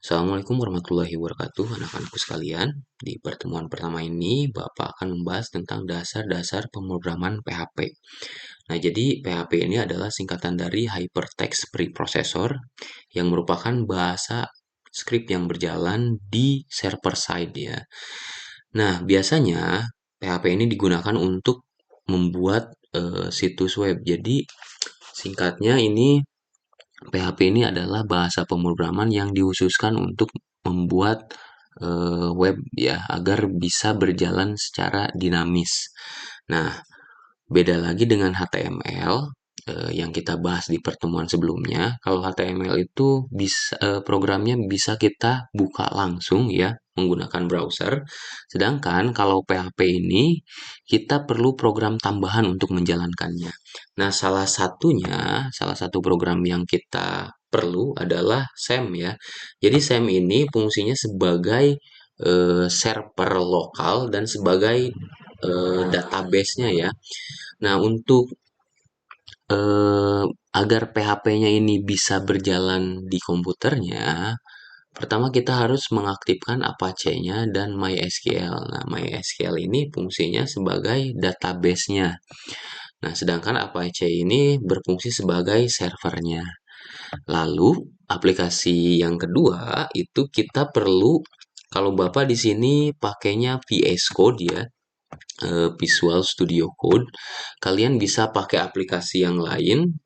Assalamualaikum warahmatullahi wabarakatuh, anak-anakku sekalian. Di pertemuan pertama ini, Bapak akan membahas tentang dasar-dasar pemrograman PHP. Nah, jadi PHP ini adalah singkatan dari Hypertext Preprocessor yang merupakan bahasa script yang berjalan di server side ya. Nah, biasanya PHP ini digunakan untuk membuat situs web. Jadi, singkatnya ini PHP ini adalah bahasa pemrograman yang dikhususkan untuk membuat web ya agar bisa berjalan secara dinamis. Nah, beda lagi dengan HTML yang kita bahas di pertemuan sebelumnya. Kalau HTML itu programnya bisa kita buka langsung ya menggunakan browser. Sedangkan kalau PHP ini kita perlu program tambahan untuk menjalankannya. Nah, salah satu program yang kita perlu adalah SAM ya. Jadi SAM ini fungsinya sebagai server lokal dan sebagai database-nya ya. Nah, untuk eh, agar PHP-nya ini bisa berjalan di komputernya, pertama kita harus mengaktifkan Apache-nya dan MySQL. Nah, MySQL ini fungsinya sebagai database-nya. Nah, sedangkan Apache ini berfungsi sebagai servernya. Lalu, aplikasi yang kedua itu kita perlu, kalau Bapak di sini pakainya VS Code ya, Visual Studio Code, kalian bisa pakai aplikasi yang lain,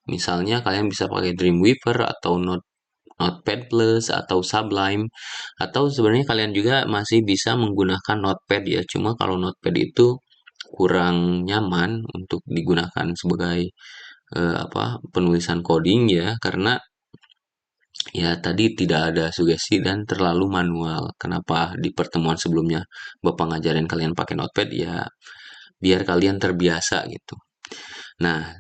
misalnya kalian bisa pakai Dreamweaver atau Notepad Plus atau Sublime, atau sebenarnya kalian juga masih bisa menggunakan Notepad ya. Cuma kalau Notepad itu kurang nyaman untuk digunakan sebagai penulisan coding ya, karena ya tadi tidak ada sugesti dan terlalu manual. Kenapa di pertemuan sebelumnya Bapak ngajarin kalian pakai Notepad ya biar kalian terbiasa gitu. Nah,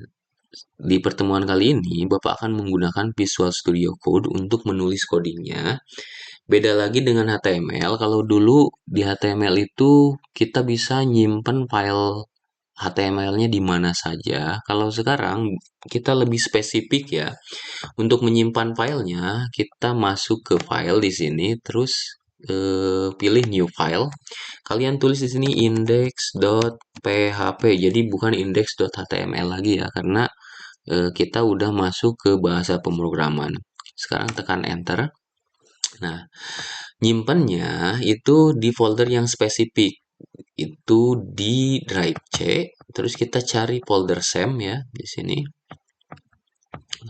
di pertemuan kali ini Bapak akan menggunakan Visual Studio Code untuk menulis codingnya. Beda lagi dengan HTML. Kalau dulu di HTML itu kita bisa nyimpen file HTML-nya di mana saja. Kalau sekarang kita lebih spesifik ya. Untuk menyimpan filenya, kita masuk ke file di sini, terus pilih new file. Kalian tulis di sini index.php. Jadi bukan index.html lagi ya, karena kita udah masuk ke bahasa pemrograman. Sekarang tekan enter. Nah, nyimpennya itu di folder yang spesifik. Itu di drive C, terus kita cari folder SAM ya di sini.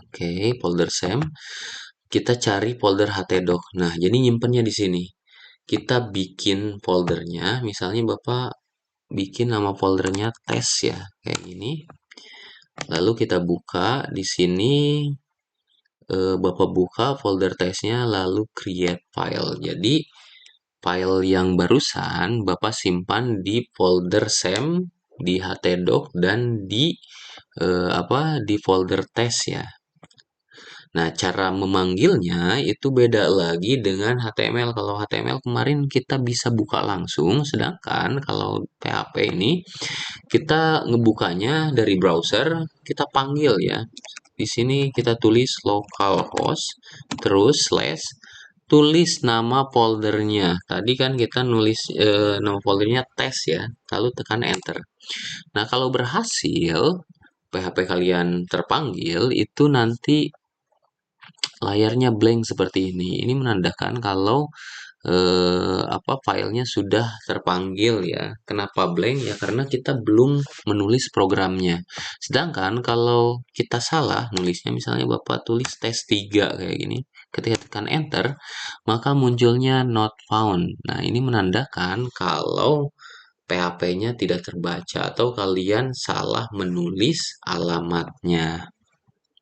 Oke, folder SAM. Kita cari folder htdoc. Nah, jadi nyimpennya di sini. Kita bikin foldernya, misalnya Bapak bikin nama foldernya tes ya, kayak gini. Lalu kita buka di sini, Bapak buka folder tesnya, lalu create file. Jadi file yang barusan Bapak simpan di folder SAM, di htdoc dan di di folder test ya. Nah, cara memanggilnya itu beda lagi dengan HTML. Kalau HTML kemarin kita bisa buka langsung, sedangkan kalau PHP ini kita ngebukanya dari browser, kita panggil ya. Di sini kita tulis localhost, terus slash, tulis nama foldernya. Tadi kan kita nulis nama foldernya test ya, lalu tekan enter. Nah, kalau berhasil PHP kalian terpanggil, itu nanti layarnya blank seperti ini. Ini menandakan kalau filenya sudah terpanggil ya. Kenapa blank ya? Karena kita belum menulis programnya. Sedangkan kalau kita salah nulisnya, misalnya Bapak tulis tes 3 kayak gini, ketika tekan enter, maka munculnya not found. Nah, ini menandakan kalau PHP-nya tidak terbaca atau kalian salah menulis alamatnya.